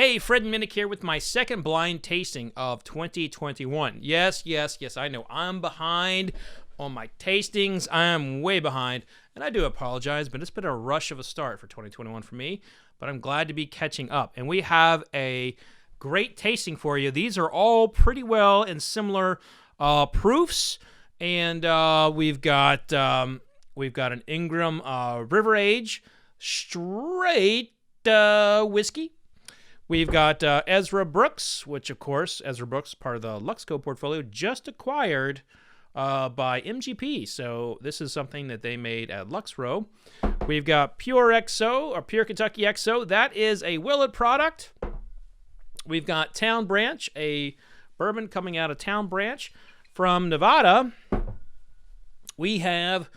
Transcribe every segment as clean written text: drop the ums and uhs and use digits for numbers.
Hey, Fred Minnick here with my second blind tasting of 2021. Yes, I know I'm behind on my tastings. I am way behind, and I do apologize, but it's been a rush of a start for 2021 for me, but I'm glad to be catching up. And we have a great tasting for you. These are all pretty well in similar proofs, and we've got an Ingram River Age straight whiskey. We've got Ezra Brooks, which, of course, Ezra Brooks, part of the Luxco portfolio, just acquired by MGP. So this is something that they made at Luxro. We've got Pure XO, or Pure Kentucky XO. That is a Willett product. We've got Town Branch, a bourbon coming out of Town Branch. From Nevada, we have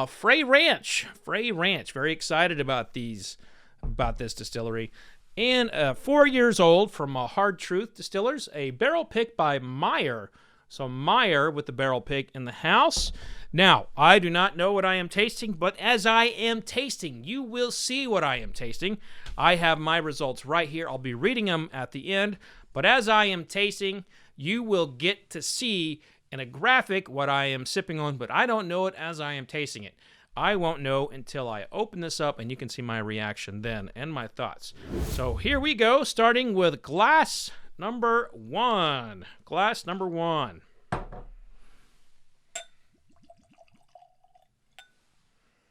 Frey Ranch. Frey Ranch. Very excited about this distillery. And 4 years old from Hard Truth Distillers, a barrel pick by Meyer. So Meyer with the barrel pick in the house. Now, I do not know what I am tasting, but as I am tasting, you will see what I am tasting. I have my results right here. I'll be reading them at the end. But as I am tasting, you will get to see in a graphic what I am sipping on, but I don't know it as I am tasting it. I won't know until I open this up, and you can see my reaction then and my thoughts. So here we go, starting with glass number one. Glass number one.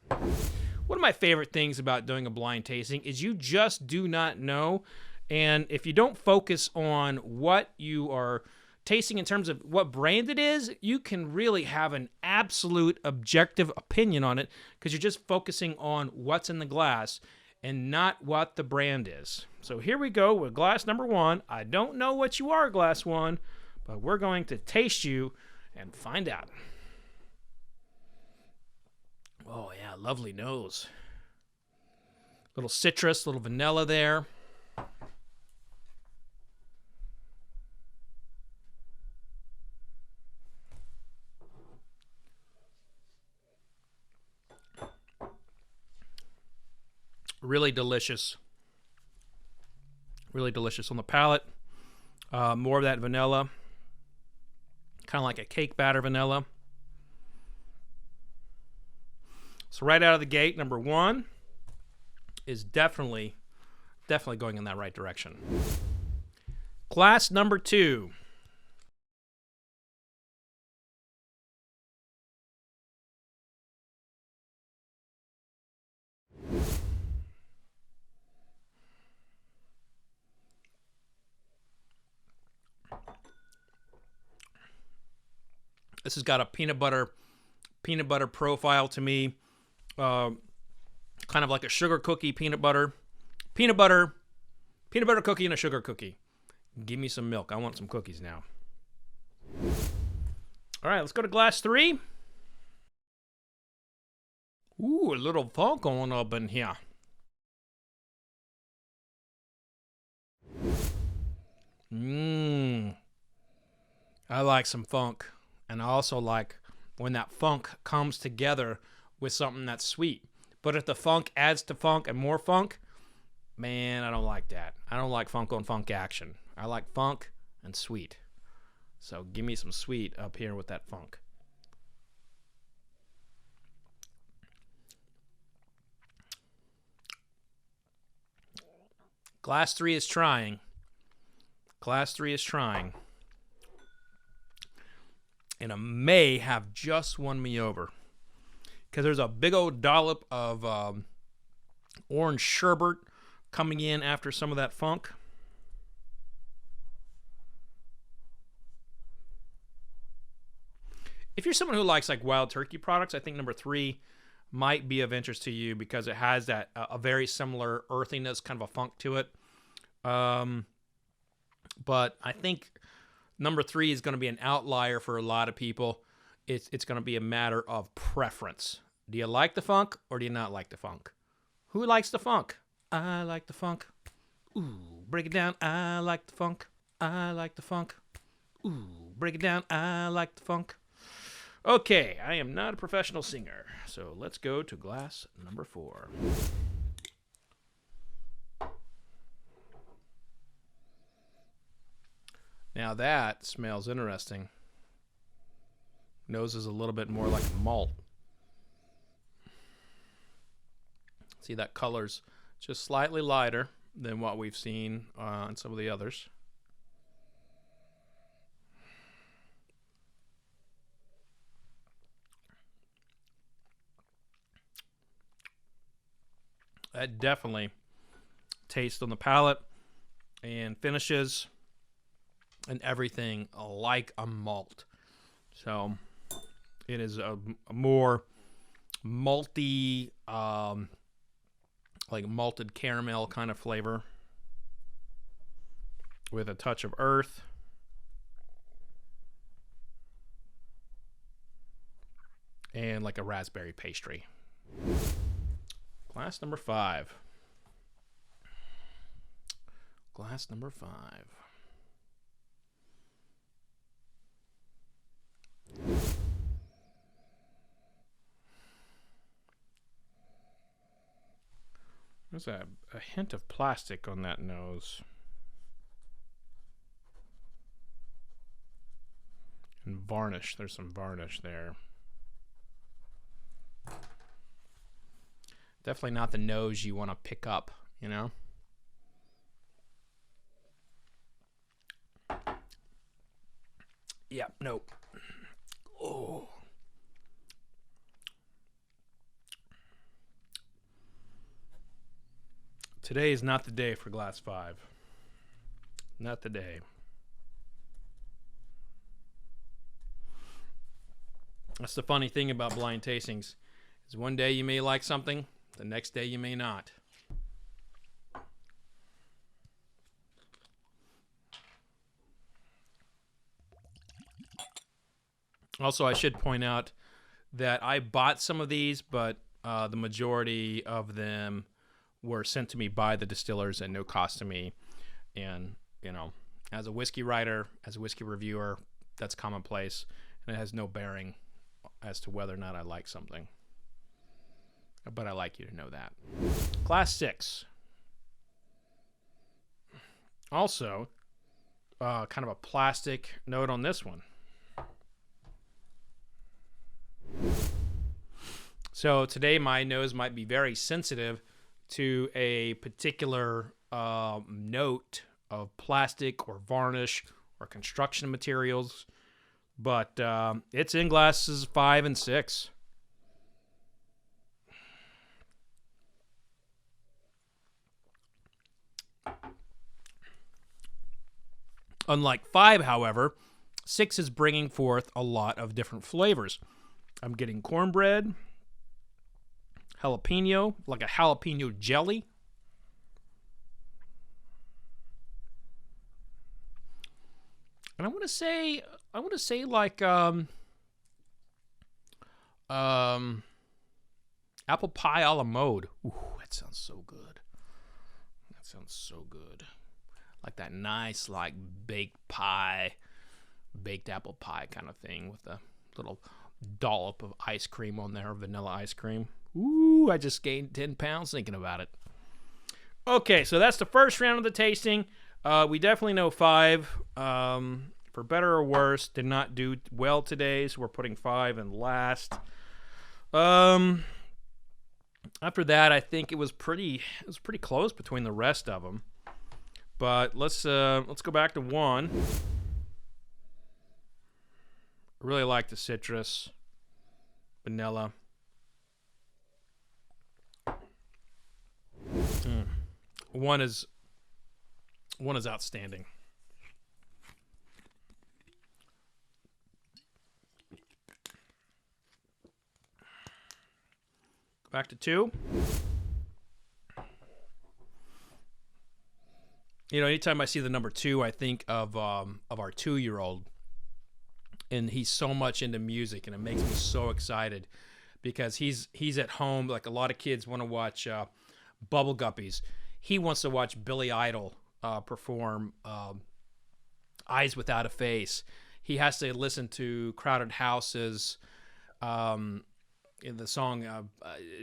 One of my favorite things about doing a blind tasting is you just do not know, and if you don't focus on what you are tasting in terms of what brand it is, you can really have an absolute objective opinion on it because you're just focusing on what's in the glass and not what the brand is. So here we go with glass number one. I don't know what you are, glass one, but we're going to taste you and find out. Oh yeah, lovely nose. Little citrus, little vanilla there. Really delicious. Really delicious on the palate. More of that vanilla. Kind of like a cake batter vanilla. So right out of the gate, number one is definitely going in that right direction. Glass number two. This has got a peanut butter profile to me, kind of like a sugar cookie peanut butter cookie and a sugar cookie. Give me some milk. I want some cookies now. All right, let's go to glass three. Ooh, a little funk going up in here. I like some funk. And I also like when that funk comes together with something that's sweet. But if the funk adds to funk and more funk, man, I don't like that. I don't like funk on funk action. I like funk and sweet. So give me some sweet up here with that funk. Glass three is trying. Glass three is trying. And it may have just won me over because there's a big old dollop of orange sherbet coming in after some of that funk. If you're someone who likes like Wild Turkey products, I think number three might be of interest to you because it has that a very similar earthiness, kind of a funk to it. But I think number three is going to be an outlier for a lot of people. It's going to be a matter of preference. Do you like the funk or do you not like the funk? Who likes the funk? I like the funk. Ooh, break it down. I like the funk. I like the funk. Ooh, break it down. I like the funk. Okay, I am not a professional singer, so let's go to glass number four. Now that smells interesting. Nose is a little bit more like malt. See, that color's just slightly lighter than what we've seen on some of the others. That definitely tastes on the palate and finishes and everything like a malt. So it is a more malty, like malted caramel kind of flavor with a touch of earth. And like a raspberry pastry. Glass number 5. Glass number 5. There's a hint of plastic on that nose. And varnish. There's some varnish there. Definitely not the nose you want to pick up, you know? Yeah, nope. Oh. Today is not the day for glass 5. Not the day. That's the funny thing about blind tastings, is one day you may like something, the next day you may not. Also, I should point out that I bought some of these, but the majority of them were sent to me by the distillers at no cost to me. And, you know, as a whiskey writer, as a whiskey reviewer, that's commonplace, and it has no bearing as to whether or not I like something. But I like you to know that. Class 6. Also, kind of a plastic note on this one. So today my nose might be very sensitive to a particular note of plastic or varnish or construction materials, but it's in glasses 5 and 6. Unlike 5, however, 6 is bringing forth a lot of different flavors. I'm getting cornbread, jalapeno, like a jalapeno jelly. And I want to say like apple pie a la mode. Ooh, that sounds so good. That sounds so good. Like that nice, like baked apple pie kind of thing with a little dollop of ice cream on there, vanilla ice cream. Ooh, I just gained 10 pounds thinking about it. Okay, so that's the first round of the tasting. We definitely know 5, for better or worse, did not do well today, so we're putting 5 in last. After that, I think it was pretty close between the rest of them. But let's go back to 1. I really like the citrus, vanilla. One is outstanding. Back to 2. You know, anytime I see the number 2, I think of our 2-year-old, and he's so much into music, and it makes me so excited because he's at home. Like a lot of kids want to watch Bubble Guppies. He wants to watch Billy Idol perform Eyes Without a Face. He has to listen to Crowded House's in the song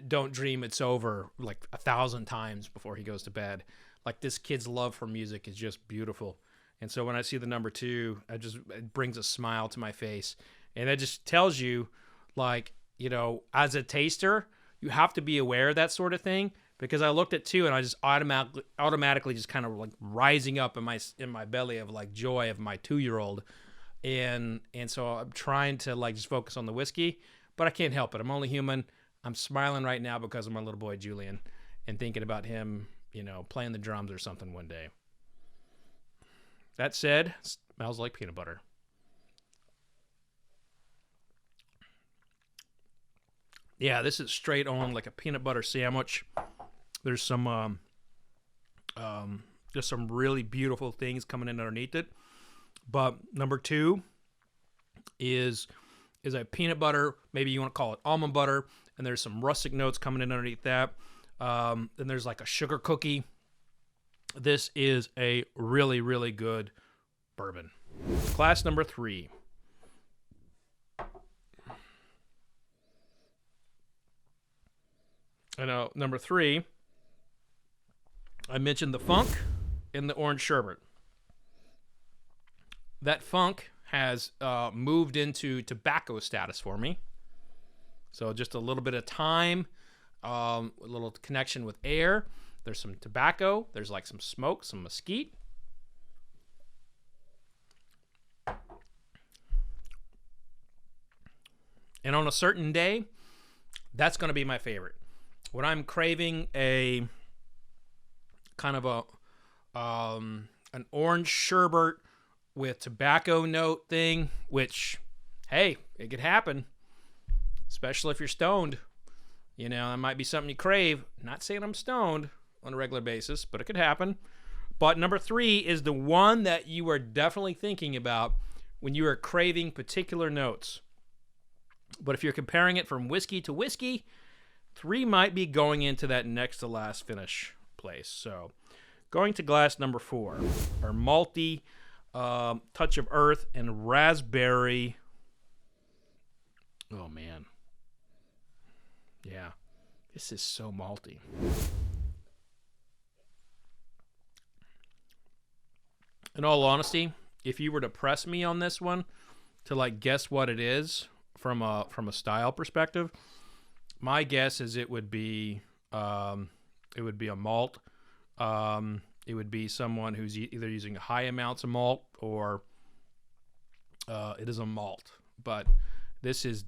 Don't Dream It's Over like 1,000 times before he goes to bed. Like, this kid's love for music is just beautiful. And so when I see the number 2, it brings a smile to my face. And it just tells you, like, you know, as a taster, you have to be aware of that sort of thing. Because I looked at 2 and I just automatically just kind of like rising up in my belly of like joy of my 2-year-old. And so I'm trying to like just focus on the whiskey, but I can't help it. I'm only human. I'm smiling right now because of my little boy Julian and thinking about him, you know, playing the drums or something one day. That said, it smells like peanut butter. Yeah, this is straight on like a peanut butter sandwich. There's some just some really beautiful things coming in underneath it. But number 2 is a peanut butter, maybe you want to call it almond butter, and there's some rustic notes coming in underneath that. Then there's like a sugar cookie. This is a really, really good bourbon. Class number 3. I know, number 3, I mentioned the funk in the orange sherbet. That funk has moved into tobacco status for me. So just a little bit of time, a little connection with air. There's some tobacco. There's like some smoke, some mesquite. And on a certain day, that's going to be my favorite. When I'm craving a kind of an orange sherbet with tobacco note thing, which, hey, it could happen, especially if you're stoned. You know, that might be something you crave. Not saying I'm stoned on a regular basis, but it could happen. But number 3 is the one that you are definitely thinking about when you are craving particular notes. But if you're comparing it from whiskey to whiskey, 3 might be going into that next to last finish place. So going to glass number 4, our malty touch of earth and raspberry. Oh, man. Yeah, this is so malty. In all honesty, if you were to press me on this one to like guess what it is from a style perspective, my guess is it would be a malt. It would be someone who's either using high amounts of malt or it is a malt. But this is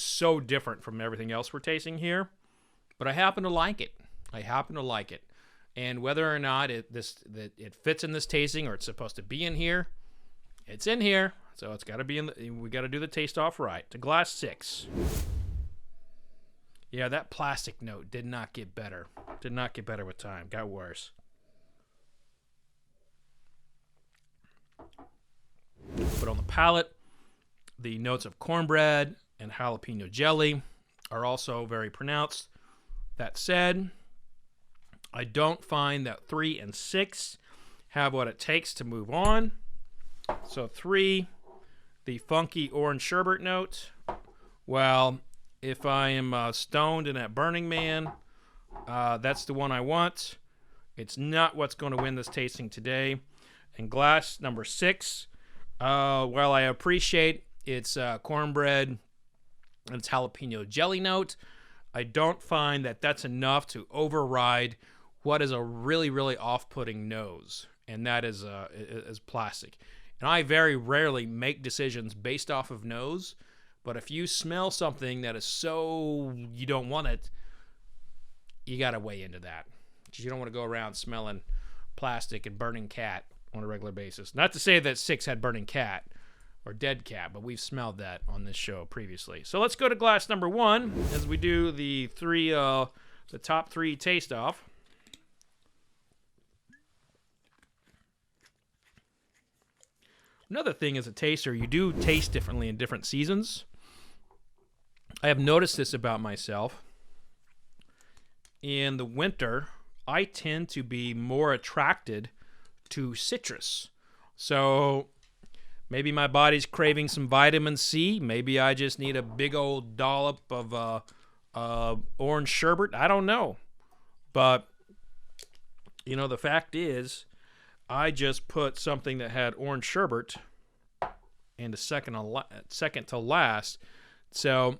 so different from everything else we're tasting here. But I happen to like it. And whether or not it fits in this tasting or it's supposed to be in here, it's in here. So it's got to be we got to do the taste off right. To glass 6. Yeah, that plastic note did not get better. Did not get better with time. Got worse. But on the palate, the notes of cornbread and jalapeno jelly are also very pronounced. That said, I don't find that 3 and 6 have what it takes to move on. So 3, the funky orange sherbet note. Well, if I am stoned in that Burning Man, that's the one I want. It's not what's going to win this tasting today. And glass number 6, while I appreciate its cornbread and its jalapeno jelly note, I don't find that that's enough to override what is a really, really off-putting nose, and that is plastic. And I very rarely make decisions based off of nose, but if you smell something that is so you don't want it, you got to weigh into that. You don't want to go around smelling plastic and burning cat on a regular basis. Not to say that 6 had burning cat or dead cat, but we've smelled that on this show previously. So let's go to glass number 1 as we do the top 3 taste off. Another thing as a taster, you do taste differently in different seasons. I have noticed this about myself. In the winter, I tend to be more attracted to citrus. So maybe my body's craving some vitamin C. Maybe I just need a big old dollop of orange sherbet. I don't know. But, you know, the fact is, I just put something that had orange sherbet and second to last. So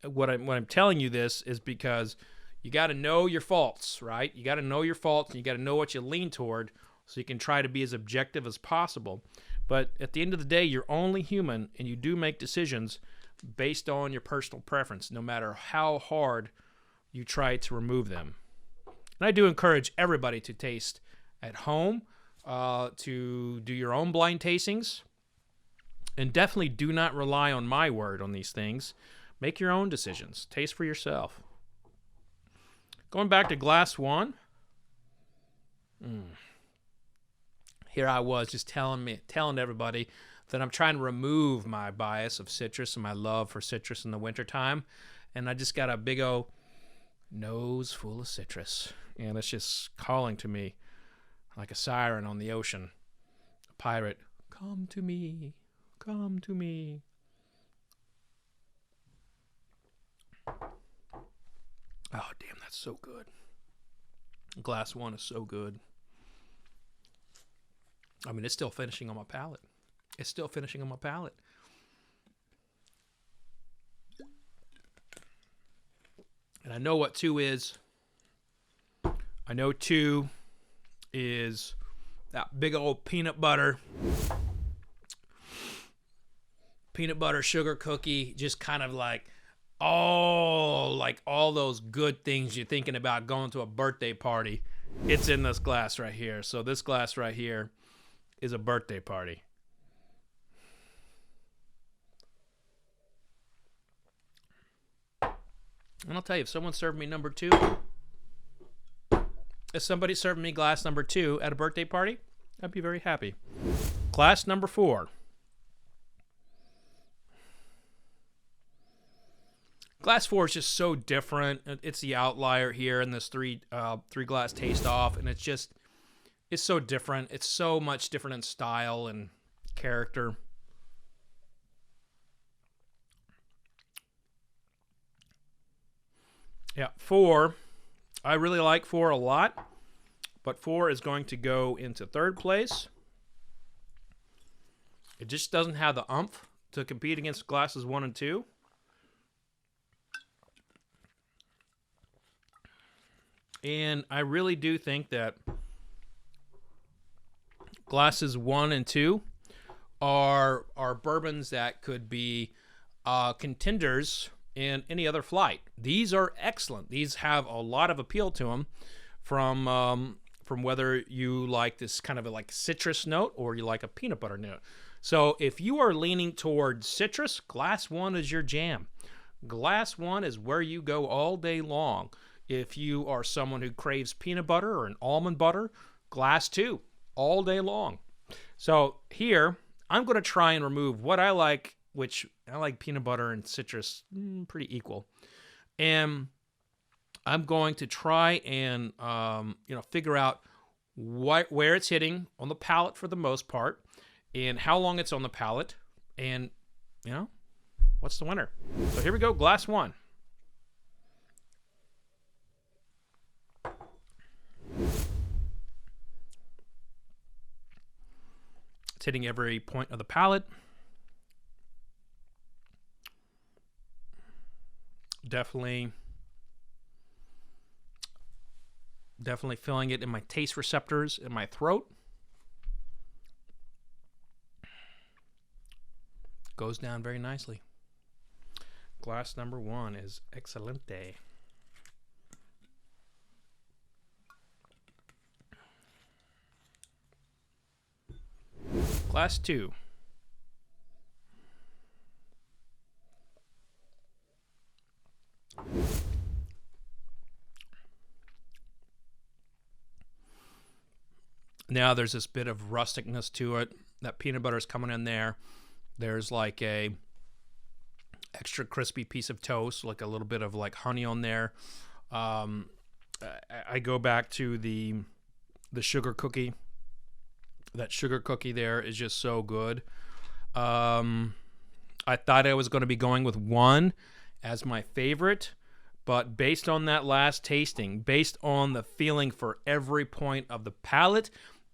what I'm telling you this is because you got to know your faults, right? You got to know your faults, and you got to know what you lean toward so you can try to be as objective as possible. But at the end of the day, you're only human, and you do make decisions based on your personal preference, no matter how hard you try to remove them. And I do encourage everybody to taste at home, to do your own blind tastings, and definitely do not rely on my word on these things. Make your own decisions. Taste for yourself. Going back to glass one. Here I was just telling everybody that I'm trying to remove my bias of citrus and my love for citrus in the wintertime. And I just got a big old nose full of citrus. And it's just calling to me like a siren on the ocean. A pirate, come to me, come to me. Oh, damn, that's so good. Glass one is so good. I mean, it's still finishing on my palate. It's still finishing on my palate. And I know what two is. I know two is that big old peanut butter sugar cookie, just kind of like all those good things you're thinking about going to a birthday party. It's in this glass right here. So this glass right here is a birthday party. And I'll tell you, if someone served me number two, if somebody served me glass number two at a birthday party, I'd be very happy. Glass number four. Glass four is just so different. It's the outlier here in this three glass taste off, and it's so different. It's so much different in style and character. Yeah, four. I really like four a lot, but four is going to go into third place. It just doesn't have the oomph to compete against glasses one and two. And I really do think that glasses one and two are bourbons that could be contenders in any other flight. These are excellent. These have a lot of appeal to them from whether you like this kind of like citrus note or you like a peanut butter note. So if you are leaning towards citrus, glass one is your jam. Glass one is where you go all day long. If you are someone who craves peanut butter or an almond butter, glass two all day long. So here, I'm going to try and remove what I like, which I like peanut butter and citrus pretty equal. And I'm going to try and figure out where it's hitting on the palate for the most part, and how long it's on the palate, and what's the winner. So here we go, glass one. It's hitting every point of the palate. Definitely feeling it in my taste receptors in my throat. Goes down very nicely. Glass number one is excelente. Glass two. Now there's this bit of rusticness to it. That peanut butter is coming in there. There's like a extra crispy piece of toast, like a little bit of like honey on there. I go back to the sugar cookie. That sugar cookie there is just so good. I thought I was going to be going with one as my favorite, but based on that last tasting, based on the feeling for every point of the palate,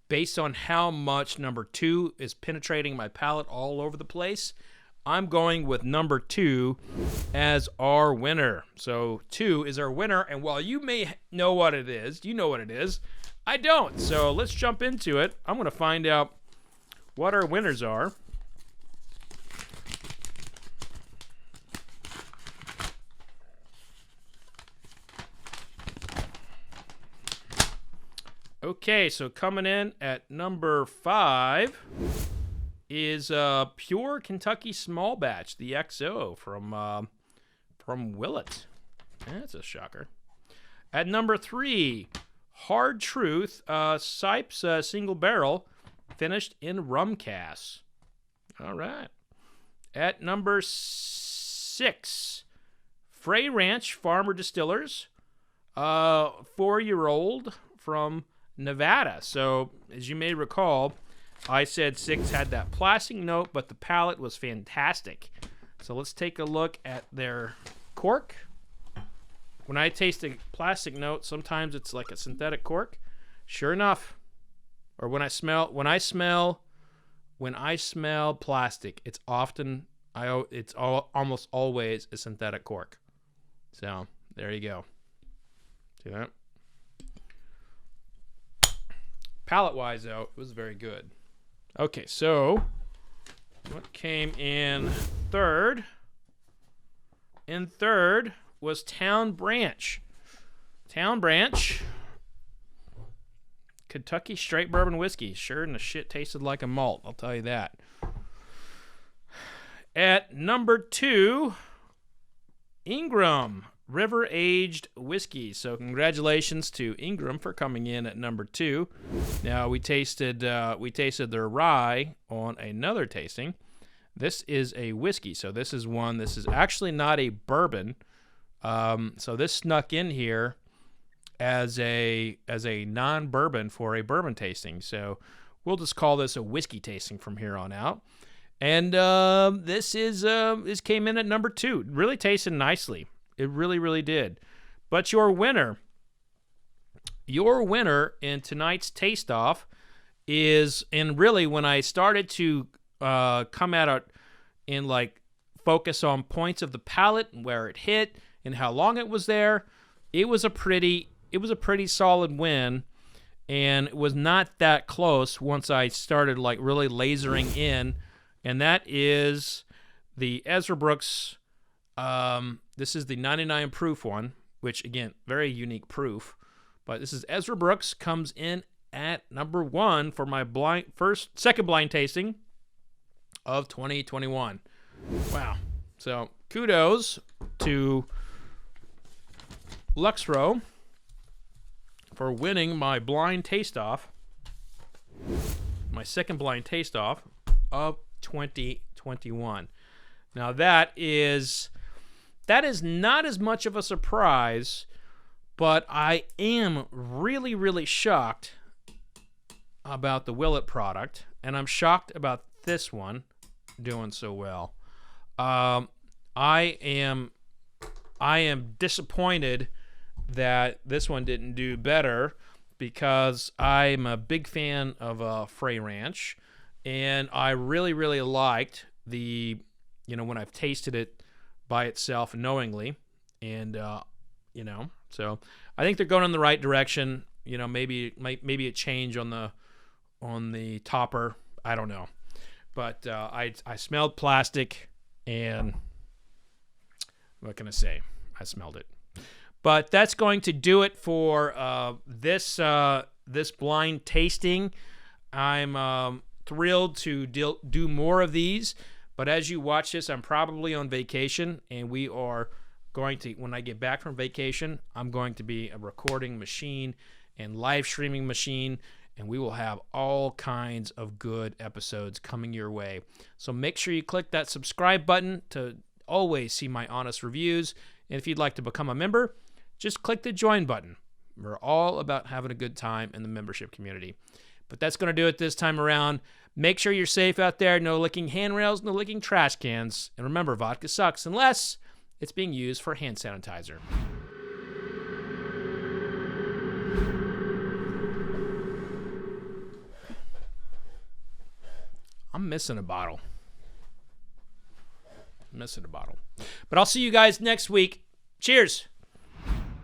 based on how much number 2 is penetrating my palate all over the place, I'm going with number 2 as our winner. So 2 is our winner, and while you may know what it is, you know what it is, I don't. So let's jump into it. I'm going to find out what our winners are. Okay, so coming in at number 5 is Pure Kentucky Small Batch, the XO from Willett. That's a shocker. At number 3, Hard Truth, Sipes Single Barrel, finished in rum cask. All right. At number 6, Frey Ranch Farmer Distillers, 4-year-old from Nevada. So, as you may recall, I said 6 had that plastic note, but the palate was fantastic. So let's take a look at their cork. When I taste a plastic note, sometimes it's like a synthetic cork. Sure enough, or when I smell plastic, it's almost always a synthetic cork. So there you go. See that? Palate-wise, though, it was very good. Okay, so what came in third? In third was Town Branch. Town Branch, Kentucky straight bourbon whiskey. Sure, and the shit tasted like a malt, I'll tell you that. At number 2, Ingram River aged whiskey. So congratulations to Ingram for coming in at number 2. Now we tasted their rye on another tasting. This is a whiskey, so this is actually not a bourbon. So this snuck in here as a non-bourbon for a bourbon tasting. So we'll just call this a whiskey tasting from here on out. And this came in at number 2. Really tasted nicely. It really, really did. But your winner in tonight's taste-off is, and really when I started to come at it and like focus on points of the palate and where it hit and how long it was there, it was a pretty solid win, and it was not that close once I started like really lasering in, and that is the Ezra Brooks. This is the 99 proof one, which again, very unique proof. But this is Ezra Brooks, comes in at number 1 for my second blind tasting of 2021. Wow. So kudos to Luxro for winning my blind taste-off, my second blind taste-off of 2021. Now that is not as much of a surprise, but I am really, really shocked about the Willett product, and I'm shocked about this one doing so well. I am disappointed that this one didn't do better, because I'm a big fan of Frey Ranch, and I really, really liked when I've tasted it by itself knowingly, and so I think they're going in the right direction. Maybe a change on the topper, I don't know, but I smelled plastic, and what can I say? I smelled it. But that's going to do it for this blind tasting. I'm thrilled to do more of these. But as you watch this, I'm probably on vacation, and we are going to, when I get back from vacation, I'm going to be a recording machine and live streaming machine, and we will have all kinds of good episodes coming your way. So make sure you click that subscribe button to always see my honest reviews. And if you'd like to become a member, just click the join button. We're all about having a good time in the membership community. But that's going to do it this time around. Make sure you're safe out there. No licking handrails, no licking trash cans. And remember, vodka sucks unless it's being used for hand sanitizer. I'm missing a bottle. But I'll see you guys next week. Cheers.